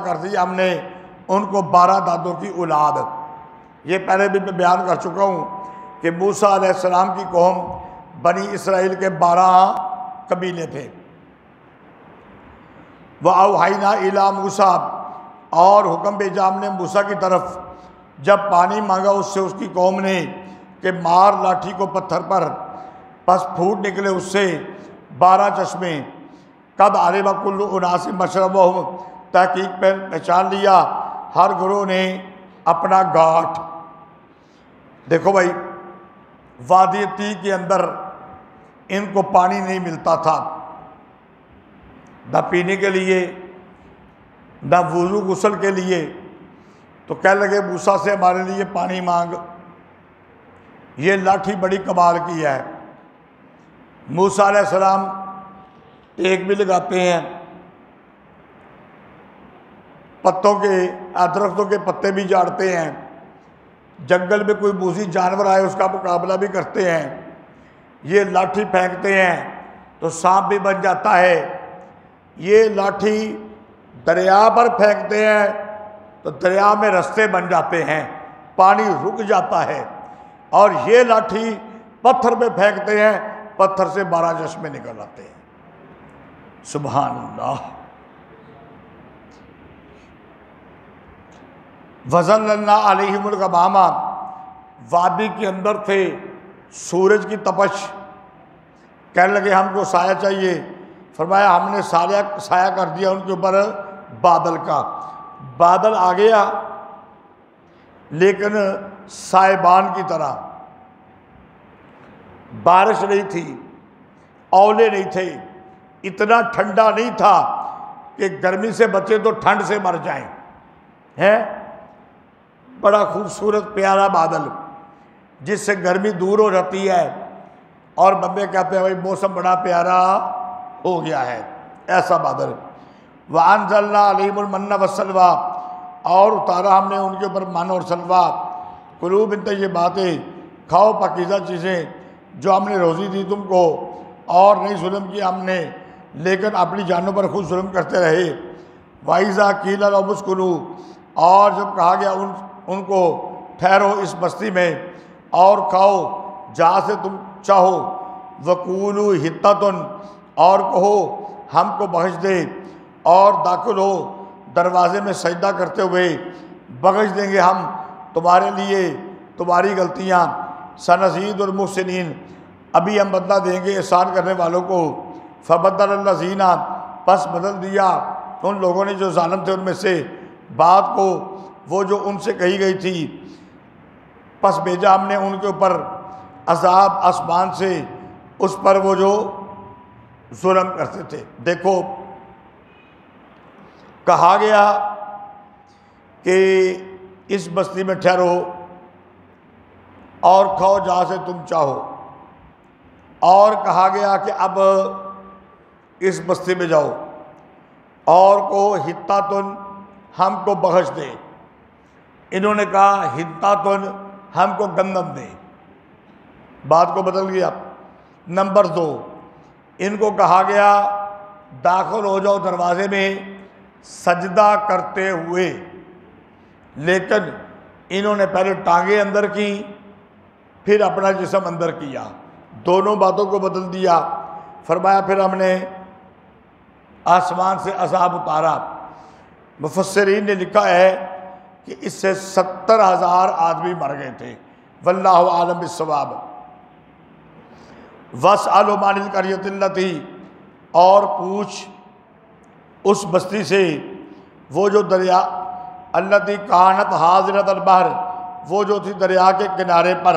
کر دی ہم نے ان کو 12 دادوں کی اولاد۔ یہ پہلے بھی میں بیان کر چکا ہوں کہ موسیٰ علیہ السلام کی قوم بنی اسرائیل کے 12 قبیلے تھے۔ وَأَوْحَيْنَا إِلَىٰ مُوسَىٰ، اور حکم بھیجا ہم نے موسیٰ کی طرف جب پانی مانگا اس سے اس کی قوم نے کہ مار لاٹھی کو پتھر پر، پس پھوٹ نکلے اس سے 12 چشمے۔ قد عَلِمَ كُلُّ أُنَاسٍ مَشْرَبَهُمْ، تحقیق پہ پہچان لیا ہر گروہ نے اپنا گھاٹ۔ دیکھو بھائی، وادی طی کے اندر ان کو پانی نہیں ملتا تھا، نہ پینے کے لیے نہ وضو غسل کے لیے، تو کہنے لگے موسیٰ سے ہمارے لیے پانی مانگ۔ یہ لاٹھی بڑی کمال کی ہے۔ موسیٰ علیہ السلام ٹیک بھی لگاتے ہیں، درختوں کے پتے بھی جھاڑتے ہیں، جنگل میں کوئی موذی جانور آئے اس کا مقابلہ بھی کرتے ہیں، یہ لاٹھی پھینکتے ہیں تو سانپ بھی بن جاتا ہے، یہ لاٹھی دریا پر پھینکتے ہیں تو دریا میں رستے بن جاتے ہیں، پانی رک جاتا ہے، اور یہ لاٹھی پتھر پہ پھینکتے ہیں، پتھر سے 12 چشمے نکل آتے ہیں۔ سبحان اللہ۔ وَظَلَّلْنَا عَلَيْهِمُ الْغَمَامَ، وادی کے اندر تھے، سورج کی تپش، کہنے لگے ہم کو سایہ چاہیے، فرمایا ہم نے سایہ کر دیا ان کے اوپر بادل کا۔ بادل آ گیا لیکن سائبان کی طرح، بارش نہیں تھی، اولے نہیں تھے، اتنا ٹھنڈا نہیں تھا کہ گرمی سے بچے تو ٹھنڈ سے مر جائیں، ہیں بڑا خوبصورت پیارا بادل جس سے گرمی دور ہو جاتی ہے اور بندے کہتے ہیں بھائی موسم بڑا پیارا ہو گیا ہے، ایسا بادل۔ وَأَنزَلْنَا عَلَيْهِمُ الْمَنَّ وَالسَّلْوَىٰ، اور اتارا ہم نے ان کے اوپر من اور سلوہ۔ کلوا من طیبات، کھاؤ پاکیزہ چیزیں جو ہم نے روزی دی تم کو، اور نہیں ظلم کیا ہم نے لیکن اپنی جانوں پر خود ظلم کرتے رہے۔ وَإِذَا قِيلَ لَهُمُ اسْكُنُوا، اور جب کہا گیا ان کو ٹھہرو اس بستی میں اور کھاؤ جہاں سے تم چاہو، وَقُولُوا حِطَّةٌ، اور کہو ہم کو بخش دے، اور داخل ہو دروازے میں سجدہ کرتے ہوئے، بخش دیں گے ہم تمہارے لیے تمہاری غلطیاں، سنزید المحسنین، ابھی ہم بدلہ دیں گے احسان کرنے والوں کو۔ فبدل الذین، پس بدل دیا ان لوگوں نے جو ظالم تھے ان میں سے بات کو، وہ جو ان سے کہی گئی تھی، پس بھیجا ہم نے ان کے اوپر عذاب آسمان سے اس پر وہ جو ظلم کرتے تھے۔ دیکھو کہا گیا کہ اس بستی میں ٹھہرو اور کھاؤ جہاں سے تم چاہو، اور کہا گیا کہ اب اس بستی میں جاؤ اور کو حطّۃ، ہم کو بخش دے۔ انہوں نے کہا حطّۃ، ہم کو گندم دے، بات کو بدل گیا۔ نمبر 2، ان کو کہا گیا داخل ہو جاؤ دروازے میں سجدہ کرتے ہوئے، لیکن انہوں نے پہلے ٹانگیں اندر کی پھر اپنا جسم اندر کیا، دونوں باتوں کو بدل دیا۔ فرمایا پھر ہم نے آسمان سے عذاب اتارا۔ مفسرین نے لکھا ہے کہ اس سے 70,000 آدمی مر گئے تھے، واللہ عالم بالصواب۔ وَاسْأَلُوا عَنِ الْقَرْيَةِ الَّتِي، اور پوچھ اس بستی سے وہ جو دریا، الَّتِي كَانَتْ حَاضِرَةَ الْبَحْرِ، وہ جو تھی دریا کے کنارے پر،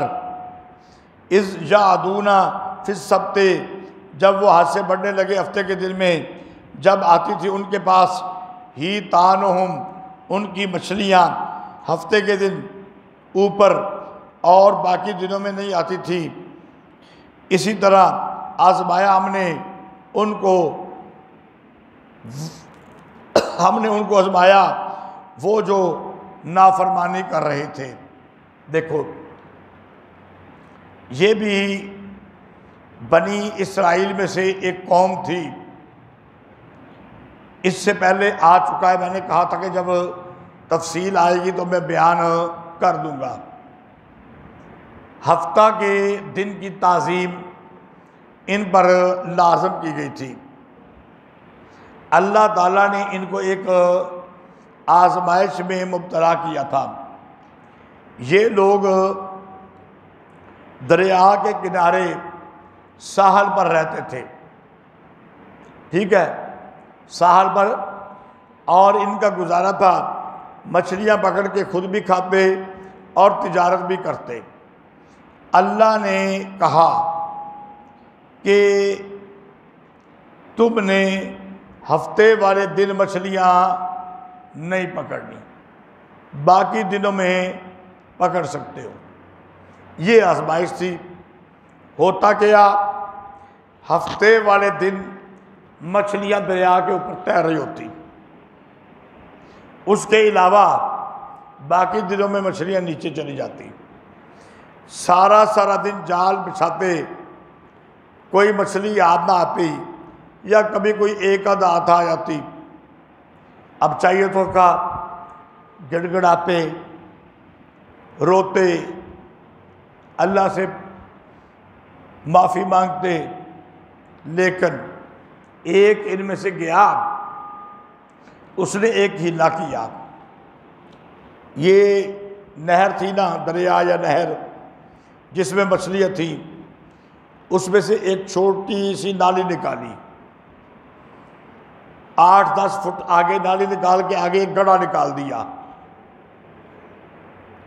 اِذْ يَعْدُونَ فِي السَّبْتِ، جب وہ حد سے بڑھنے لگے ہفتے کے دن میں، جب آتی تھی ان کے پاس ہی تانہم، ان کی مچھلیاں ہفتے کے دن اوپر اور باقی دنوں میں نہیں آتی تھی۔ اسی طرح آزمایا ہم نے ان کو آزمایا وہ جو نافرمانی کر رہے تھے۔ دیکھو یہ بھی بنی اسرائیل میں سے ایک قوم تھی اس سے پہلے آ چکا ہے، میں نے کہا تھا کہ جب تفصیل آئے گی تو میں بیان کر دوں گا۔ ہفتہ کے دن کی تعظیم ان پر لازم کی گئی تھی۔ اللہ تعالیٰ نے ان کو ایک آزمائش میں مبتلا کیا تھا۔ یہ لوگ دریا کے کنارے ساحل پر رہتے تھے، ٹھیک ہے، ساحل پر، اور ان کا گزارا تھا مچھلیاں پکڑ کے خود بھی کھاتے اور تجارت بھی کرتے۔ اللہ نے کہا کہ تم نے ہفتے والے دن مچھلیاں نہیں پکڑنی، باقی دنوں میں پکڑ سکتے ہو۔ یہ آزمائش تھی۔ ہوتا کیا، ہفتے والے دن مچھلیاں دریا کے اوپر تیر رہی ہوتی، اس کے علاوہ باقی دنوں میں مچھلیاں نیچے چلی جاتی۔ سارا دن جال بچھاتے، کوئی مچھلی یاد نہ آتی، یا کبھی کوئی ایک آدھ ہاتھ آ جاتی۔ اب چاہیے تو کا گڑ گڑاتے، روتے، اللہ سے معافی مانگتے، لیکن ایک ان میں سے گیا، اس نے ایک ہیلا کیا۔ یہ نہر تھی نا، دریا یا نہر جس میں مچھلیاں تھیں، اس میں سے ایک چھوٹی سی نالی نکالی، 8-10 فٹ آگے نالی نکال کے آگے ایک گڑھا نکال دیا۔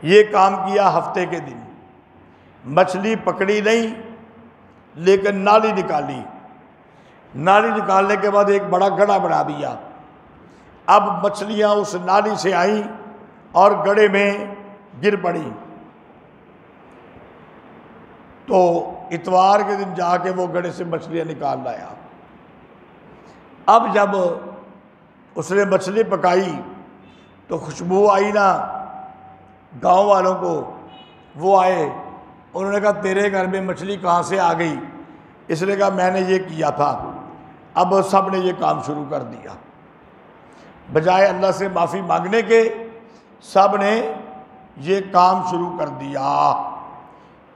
یہ کام کیا ہفتے کے دن، مچھلی پکڑی نہیں لیکن نالی نکالی۔ نالی نکالنے کے بعد ایک بڑا گڑھا بنا دیا۔ اب مچھلیاں اس نالی سے آئیں اور گڑھے میں گر پڑی۔ تو اتوار کے دن جا کے وہ گڑھے سے مچھلیاں نکال لایا۔ اب جب اس نے مچھلی پکائی تو خوشبو آئی نا گاؤں والوں کو، وہ آئے، انہوں نے کہا تیرے گھر میں مچھلی کہاں سے آ گئی؟ اس نے کہا میں نے یہ کیا تھا۔ اب سب نے یہ کام شروع کر دیا، بجائے اللہ سے معافی مانگنے کے سب نے یہ کام شروع کر دیا،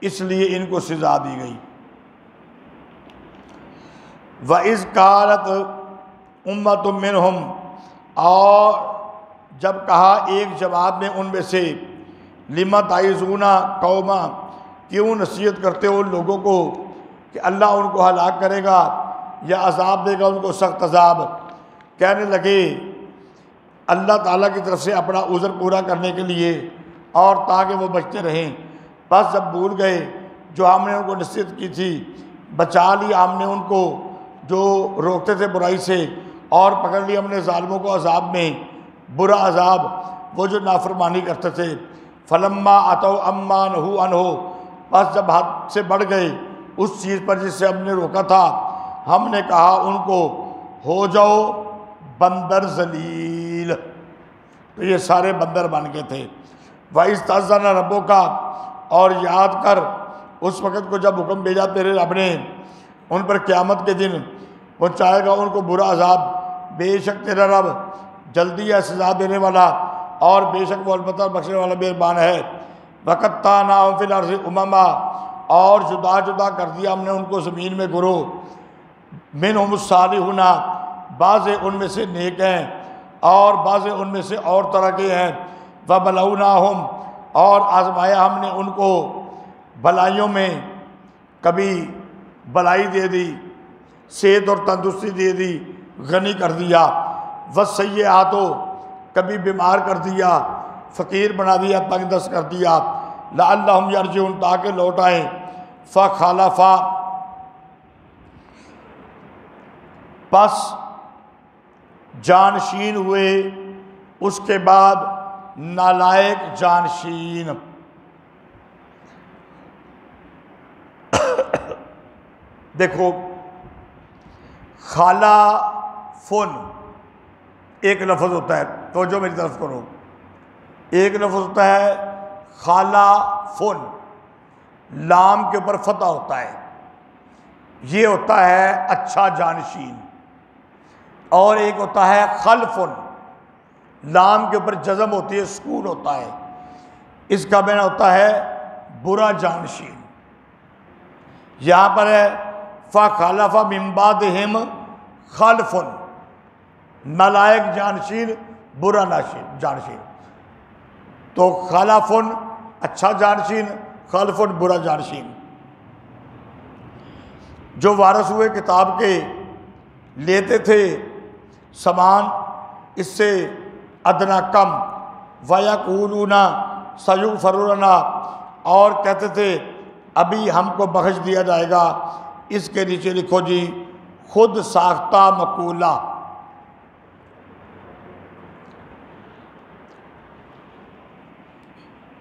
اس لیے ان کو سزا دی گئی۔ وَإِذْ قَالَتْ أُمَّةٌ مِّنْهُمْ، اور جب کہا ایک جواب میں ان میں سے، لِمَ تَعِظُونَ قَوْمًا، کیوں نصیحت کرتے ہو لوگوں کو کہ اللہ ان کو ہلاک کرے گا یا عذاب دے گا ان کو سخت عذاب۔ کہنے لگے اللہ تعالیٰ کی طرف سے اپنا عذر پورا کرنے کے لیے اور تاکہ وہ بچتے رہیں۔ بس جب بھول گئے جو ہم نے ان کو نصیحت کی تھی، بچا لیا ہم نے ان کو جو روکتے تھے برائی سے، اور پکڑ لیا ہم نے ظالموں کو عذاب میں، برا عذاب، وہ جو نافرمانی کرتے تھے۔ فلما اتوا عما نہوا عنہ، بس جب حد سے بڑھ گئے اس چیز پر جس سے ہم نے روکا تھا، ہم نے کہا ان کو ہو جاؤ بندر ذلیل، تو یہ سارے بندر بن گئے تھے۔ وَإِذْ تَأَذَّنَ رَبُّكَ، اور یاد کر اس وقت کو جب حکم بھیجا تیرے رب نے ان پر قیامت کے دن پہنچائے گا ان کو برا عذاب، بے شک تیرا رب جلدی ہے سزا دینے والا، اور بے شک وہ البتہ بخشنے والا مہربان ہے۔ وَقَطَّعْنَاهُمْ فِي الْأَرْضِ أُمَمًا، اور جدا جدا کر دیا ہم نے ان کو زمین میں گروہ، مِنْهُمُ الصَّالِحُونَ، بعض ان میں سے نیک ہیں اور بعض ان میں سے اور طرح کے ہیں۔ وَبَلَوْنَاهُمْ، اور آزمایا ہم نے ان کو بھلائیوں میں، کبھی بلائی دے دی، صحت اور تندرستی دے دی، غنی کر دیا۔ وَالسَّيِّئَاتُ، کبھی بیمار کر دیا، فقیر بنا دیا، تنگ دست کر دیا۔ لَعَلَّهُمْ يَرْجِعُونَ، تاکہ لوٹ آئیں۔ فَخَلَفَ، پس جانشین ہوئے اس کے بعد نالائق جانشین۔ دیکھو خالفن ایک لفظ ہوتا ہے، توجہ میری طرف کرو، ایک لفظ ہوتا ہے خالفن، لام کے اوپر فتح ہوتا ہے، یہ ہوتا ہے اچھا جانشین۔ اور ایک ہوتا ہے خلفن، لام کے اوپر جزم ہوتی ہے، سکون ہوتا ہے، اس کا معنی ہوتا ہے برا جانشین۔ یہاں پر ہے فَخَلَفَ مِن بَعْدِهِمْ خَلْفٌ، نالائق جانشین، برا جانشین۔ تو خلفن اچھا جانشین، خلفن برا جانشین۔ جو وارث ہوئے کتاب کے لیتے تھے سامان اس سے ادنا کم، وَيَقُولُونَ سَيُغْفَرُ لَنَا، اور کہتے تھے ابھی ہم کو بخش دیا جائے گا۔ اس کے نیچے لکھو جی خود ساختہ مقولہ،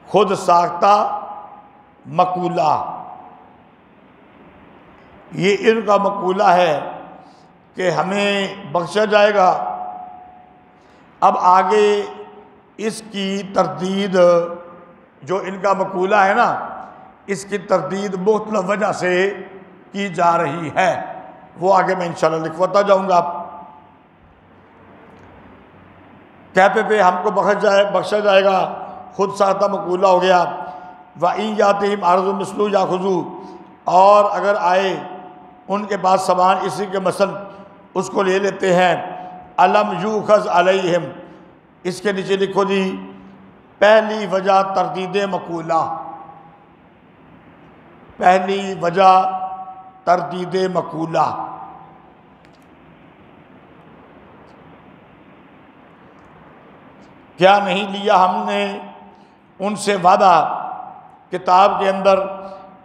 خود ساختہ مقولہ، یہ ان کا مقولہ ہے کہ ہمیں بخشا جائے گا۔ اب آگے اس کی تردید، جو ان کا مقولہ ہے نا، اس کی تردید مختلف وجہ سے کی جا رہی ہے، وہ آگے میں انشاءاللہ لکھواتا جاؤں گا۔ کہتے تھے ہم کو بخشا جائے گا، خود ساختہ مقولہ ہو گیا۔ وَإِن يَأْتِهِمْ عَرْضٌ مِثْلُهُ يَأْخُذُوهُ، اور اگر آئے ان کے پاس سامان اسی کے مثل، اس کو لے لیتے ہیں۔ أَلَمْ يُؤْخَذْ عَلَيْهِمْ، اس کے نیچے لکھو جی پہلی وجہ تردید مقولہ، پہلی وجہ تردید مقولہ۔ کیا نہیں لیا ہم نے ان سے وعدہ کتاب کے اندر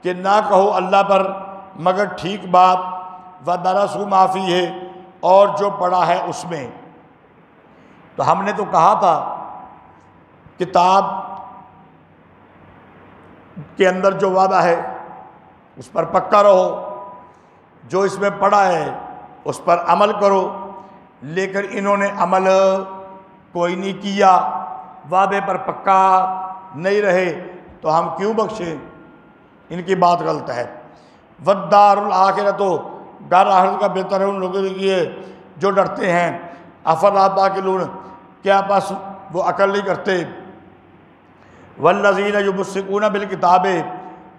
کہ نہ کہو اللہ پر مگر ٹھیک بات، وَدَرَسُوا مَا فِيهِ، اور جو پڑھا ہے اس میں۔ تو ہم نے تو کہا تھا کتاب کے اندر جو وعدہ ہے اس پر پکا رہو، جو اس میں پڑھا ہے اس پر عمل کرو، لیکن انہوں نے عمل کوئی نہیں کیا، وعدے پر پکا نہیں رہے، تو ہم کیوں بخشیں؟ ان کی بات غلط ہے۔ وَالدَّارُ الْآخِرَةُ، دار آخرت کا بہتر ہے ان لوگوں کے لیے جو ڈرتے ہیں۔ أَفَلَا تَعْقِلُونَ، کیا بس وہ عقل نہیں کرتے؟ وَالَّذِينَ يُمَسِّكُونَ بِالْكِتَابِ،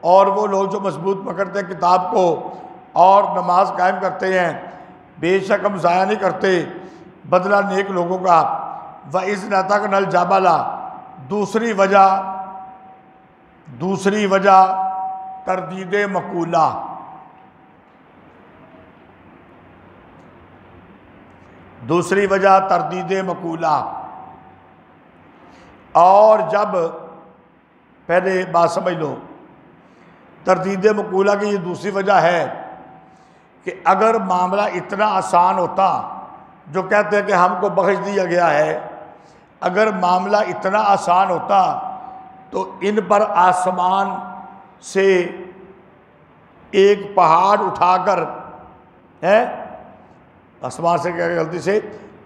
اور وہ لوگ جو مضبوط پکڑتے ہیں کتاب کو اور نماز قائم کرتے ہیں، بے شک ہم ضائع نہیں کرتے بدلہ نیک لوگوں کا۔ وَإِذْ نَتَقْنَا الْجَبَلَ، دوسری وجہ تردید مقولہ، دوسری وجہ تردید مقولہ۔ اور جب پہلے بات سمجھ لو، تردید مقولہ کی یہ دوسری وجہ ہے کہ اگر معاملہ اتنا آسان ہوتا، جو کہتے ہیں کہ ہم کو بخش دیا گیا ہے، اگر معاملہ اتنا آسان ہوتا تو ان پر آسمان سے ایک پہاڑ اٹھا کر، آسمان سے کیا غلطی سے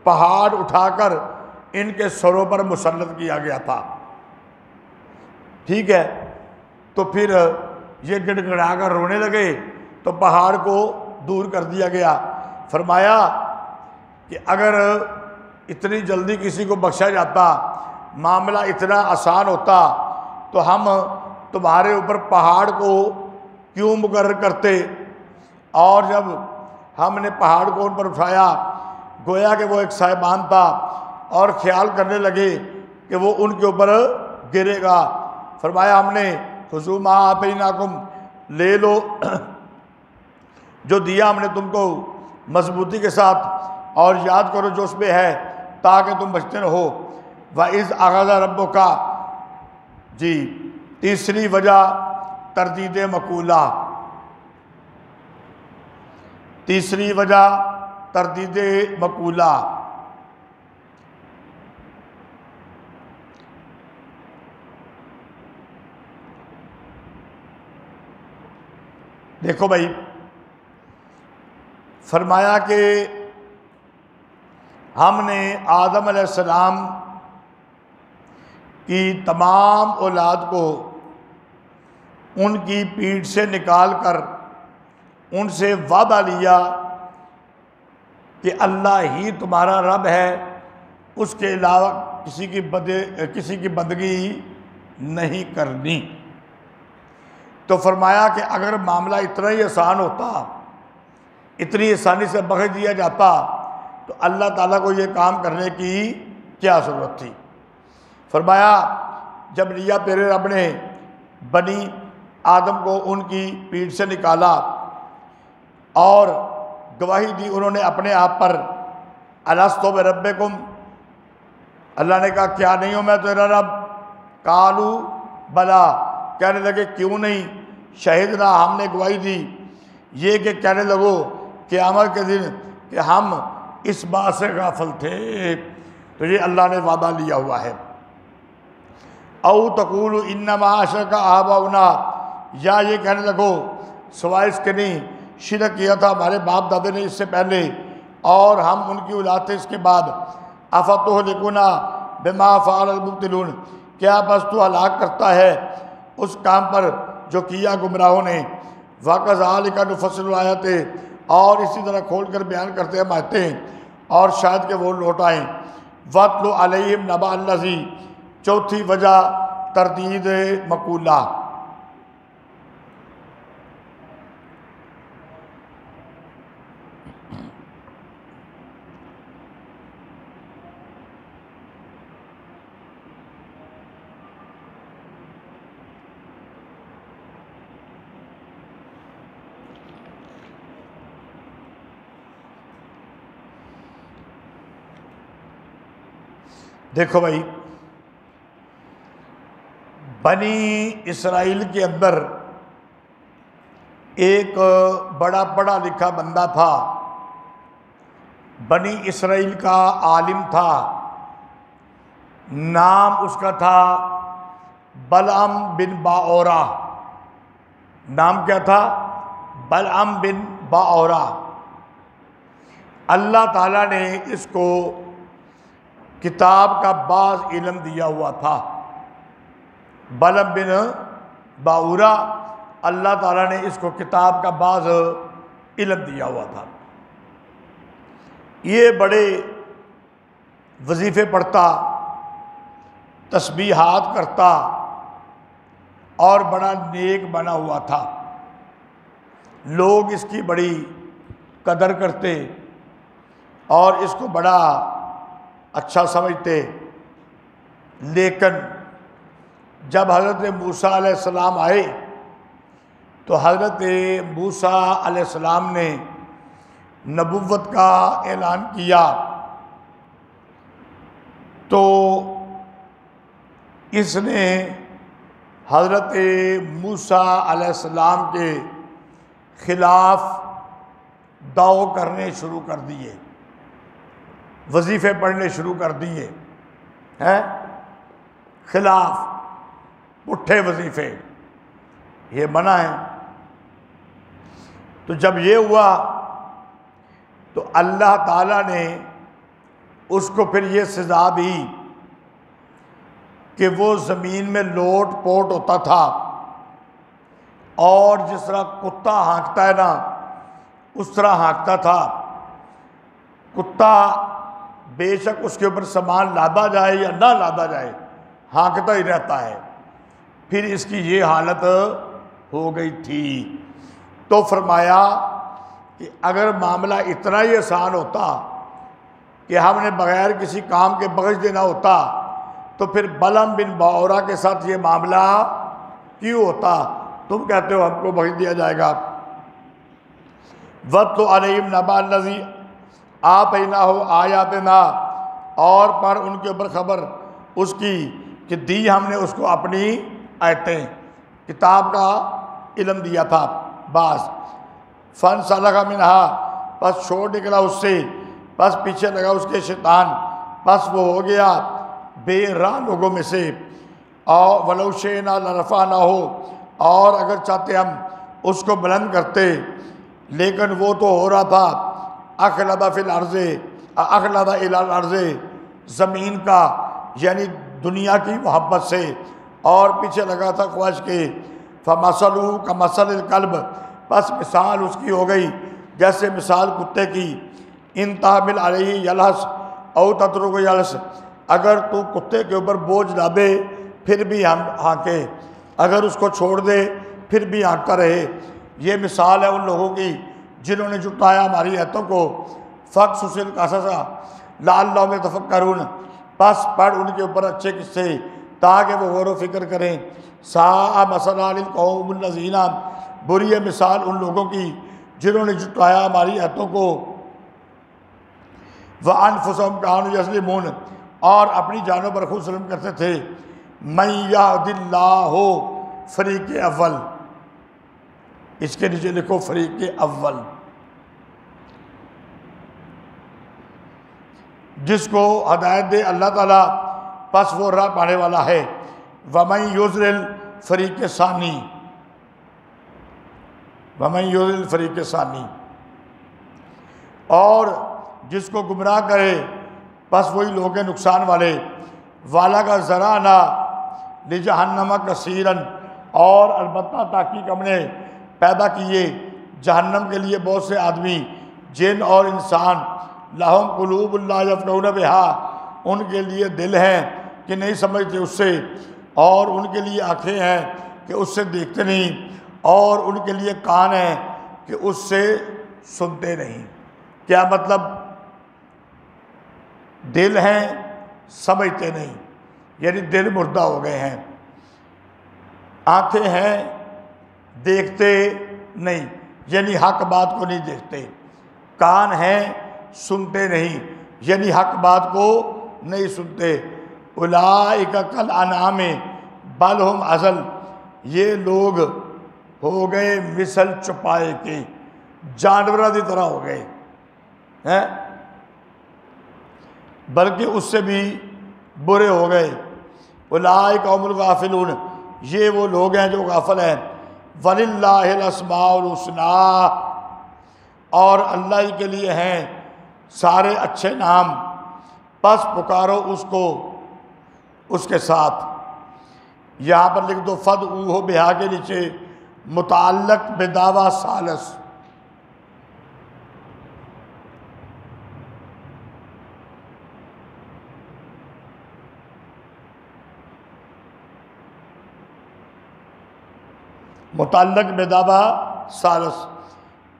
پہاڑ اٹھا کر ان کے سروں پر مسلط کیا گیا تھا، ٹھیک ہے؟ تو پھر یہ گڑ گڑا کر رونے لگے تو پہاڑ کو دور کر دیا گیا۔ فرمایا کہ اگر اتنی جلدی کسی کو بخشا جاتا، معاملہ اتنا آسان ہوتا، تو ہم تمہارے اوپر پہاڑ کو کیوں مقرر کرتے؟ اور جب ہم نے پہاڑ کو ان پر اٹھایا، گویا کہ وہ ایک صاحبان تھا، اور خیال کرنے لگے کہ وہ ان کے اوپر گرے گا۔ فرمایا ہم نے خذوا ما آتیناکم، لے لو جو دیا ہم نے تم کو مضبوطی کے ساتھ، اور یاد کرو جو اس میں ہے تاکہ تم بچتے نہ ہو۔ وَإِذْ أَخَذَ رَبُّكَ، جی تیسری وجہ تردید مقولہ، تیسری وجہ تردید مقولہ۔ دیکھو بھائی، فرمایا کہ ہم نے آدم علیہ السلام کی تمام اولاد کو ان کی پیٹھ سے نکال کر ان سے وعدہ لیا کہ اللہ ہی تمہارا رب ہے، اس کے علاوہ کسی کی بندگی نہیں کرنی۔ تو فرمایا کہ اگر معاملہ اتنا ہی آسان ہوتا، اتنی آسانی سے بخش دیا جاتا، تو اللہ تعالیٰ کو یہ کام کرنے کی کیا ضرورت تھی۔ فرمایا جب لیا تیرے رب نے بنی آدم کو ان کی پیٹھ سے نکالا اور گواہی دی انہوں نے اپنے آپ پر، الستو بربکم، اللہ نے کہا کیا نہیں ہوں میں تیرا رب؟ قالوا بلا، کہنے لگے کیوں نہیں، شہدنا، ہم نے گواہی دی۔ یہ کہ کہنے لگو قیامت کے دن کہ ہم اس بات سے غافل تھے، تو یہ اللہ نے وعدہ لیا ہوا ہے۔ او تقولوا انما اشرک آباؤنا، یا یہ کہنے لگو سوائے اس کے نہیں، شرک کیا تھا ہمارے باپ دادے نے اس سے پہلے اور ہم ان کی اولاد تھے اس کے بعد۔ افتہلکنا بما فعل المبطلون، کیا بس تو ہلاک کرتا ہے اس کام پر جو کیا گمراہوں نے۔ وَكَذَلِكَ نُفَصِّلُ الْآيَاتِ، اور اسی طرح کھول کر بیان کرتے ہم آتے ہیں اور شاید کہ وہ لوٹ آئیں۔ وَاتْلُ عَلَيْهِمْ نَبَأَ الَّذِي، چوتھی وجہ تردید مقولہ۔ دیکھو بھائی، بنی اسرائیل کے اندر ایک بڑا پڑھا لکھا بندہ تھا، بنی اسرائیل کا عالم تھا، نام اس کا تھا بلعم بن باورا۔ نام کیا تھا؟ بلعم بن باورا۔ اللہ تعالیٰ نے اس کو کتاب کا بعض علم دیا ہوا تھا۔ بلعم بن باورا، اللہ تعالیٰ نے اس کو کتاب کا بعض علم دیا ہوا تھا۔ یہ بڑے وظیفے پڑھتا، تسبیحات کرتا اور بڑا نیک بنا ہوا تھا۔ لوگ اس کی بڑی قدر کرتے اور اس کو بڑا اچھا سمجھتے۔ لیکن جب حضرت موسیٰ علیہ السلام آئے تو حضرت موسیٰ علیہ السلام نے نبوت کا اعلان کیا، تو اس نے حضرت موسیٰ علیہ السلام کے خلاف دعوے کرنے شروع کر دیے، وظیفے پڑھنے شروع کر دیے ہیں، خلاف پٹھے وظیفے، یہ منع ہے۔ تو جب یہ ہوا تو اللہ تعالیٰ نے اس کو پھر یہ سزا دی کہ وہ زمین میں لوٹ پوٹ ہوتا تھا، اور جس طرح کتا ہانکتا ہے نا اس طرح ہانکتا تھا۔ کتا بے شک اس کے اوپر سامان لادا جائے یا نہ لادا جائے ہانکتا ہی رہتا ہے۔ پھر اس کی یہ حالت ہو گئی تھی۔ تو فرمایا کہ اگر معاملہ اتنا ہی آسان ہوتا کہ ہم نے بغیر کسی کام کے بخش دینا ہوتا تو پھر بلعم بن باورا کے ساتھ یہ معاملہ کیوں ہوتا؟ تم کہتے ہو ہم کو بخش دیا جائے گا۔ وَاتْلُ عَلَيْهِمْ نَبَأَ الَّذِي آتَيْنَاهُ آیَاتِنَا، اور پر ان کے اوپر خبر اس کی کہ دی ہم نے اس کو اپنی آیتیں، کتاب کا علم دیا تھا بعض۔ فَانْسَلَخَ مِنْهَا، پس چھوڑ نکلا اس سے، پس پیچھے لگا اس کے شیطان، پس وہ ہو گیا بے راہ لوگوں میں سے۔ اور وَلَوْ شِئْنَا لَرَفَعْنَاهُ، اور اگر چاہتے ہم اس کو بلند کرتے، لیکن وہ تو ہو رہا تھا اخلد فی الارض، اخلد الی الارض، زمین کا یعنی دنیا کی محبت سے، اور پیچھے لگا تھا خواہش کے۔ فَمَثَلُهُ كَمَثَلِ الْكَلْبِ، پس مثال اس کی ہو گئی جیسے مثال کتے کی۔ ان تحمل علیہ یلحس او تترک یلحس، اگر تو کتے کے اوپر بوجھ ڈالے پھر بھی ہانکے، اگر اس کو چھوڑ دے پھر بھی ہانکتا رہے۔ یہ مثال ہے ان لوگوں کی جنہوں نے جھٹلایا ہماری آیتوں کو۔ فقصص القصص لعلہم یتفکرون، پس پڑھ ان کے اوپر اچھے قصے تاکہ وہ غور و فکر کریں۔ ساء مثلا للقوم الذین، بری ہے مثال ان لوگوں کی جنہوں نے جھٹلایا ہماری آیتوں کو۔ وَأَنفُسَهُمْ كَانُوا يَظْلِمُونَ، اور اپنی جانوں پر خود ظلم کرتے تھے۔ مَن يَهْدِ اللَّهُ، فریق اول، اس کے نیچے لکھو فریق اول، جس کو ہدایت دے اللہ تعالیٰ پس وہ راہ پانے والا ہے۔ وَمَن يُضْلِلْ، فریق ثانی، وَمَن يُضْلِلْ فریق ثانی، اور جس کو گمراہ کرے پس وہی لوگ ہیں نقصان والے۔ وَلَقَدْ ذَرَأْنَا لِجَهَنَّمَ كَثِيرًا، اور البتہ تحقیق ہم نے پیدا کیے جہنم کے لیے بہت سے آدمی، جن اور انسان۔ لَهُمْ قُلُوبٌ لَا يَفْقَهُونَ بِهَا، ان کے لیے دل ہیں کہ نہیں سمجھتے اس سے، اور ان کے لیے آنکھیں ہیں کہ اس سے دیکھتے نہیں، اور ان کے لیے کان ہیں کہ اس سے سنتے نہیں۔ کیا مطلب؟ دل ہیں سمجھتے نہیں، یعنی دل مردہ ہو گئے ہیں۔ آنکھیں ہیں دیکھتے نہیں، یعنی حق بات کو نہیں دیکھتے۔ کان ہیں سنتے نہیں، یعنی حق بات کو نہیں سنتے۔ اولئک کالانعام بل ہم اضل، یہ لوگ ہو گئے مثل چوپائے کے، جانوروں کی طرح ہو گئے ہیں، بلکہ اس سے بھی برے ہو گئے۔ اولئک هم الغافلون، یہ وہ لوگ ہیں جو غافل ہیں۔ وَلِلَّهِ الْأَسْمَاءُ الْحُسْنَىٰ، اور اللہ ہی کے لیے ہیں سارے اچھے نام، پس پکارو اس کو اس کے ساتھ۔ یہاں پر لکھ دو فَادْعُوهُ بِهَا کے نیچے متعلق بدعویٰ ثالث، متعلق بدعویٰ ثالث،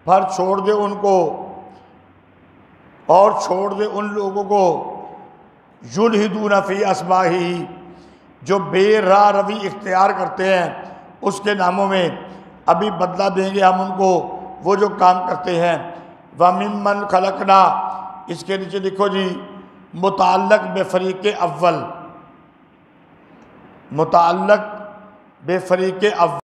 پھر چھوڑ دے ان کو، اور چھوڑ دے ان لوگوں کو یلحدون فی اسماءہ، جو بے راہ روی اختیار کرتے ہیں اس کے ناموں میں۔ ابھی بدلہ دیں گے ہم ان کو وہ جو کام کرتے ہیں۔ وَمِمَّنْ خَلَقْنَا، اس کے نیچے لکھو جی متعلق بفریق اول، متعلق بفریق اول۔